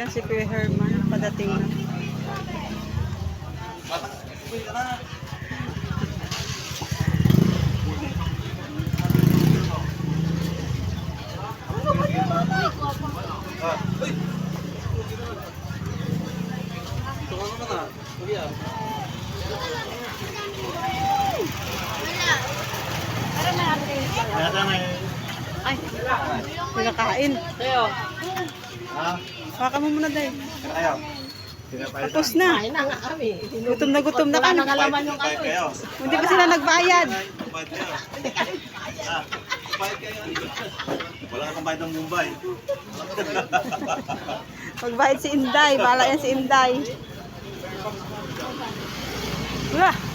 Ayan si Kuya Herman, padating na. Ay, pinakain. Baka mo muna dahil. Tapos na. Gutom na kami. Hindi pa sila nagbayad. Wala kang bayad ng Mumbai. Magbayad si Inday. Bahala yan si Inday. Wala.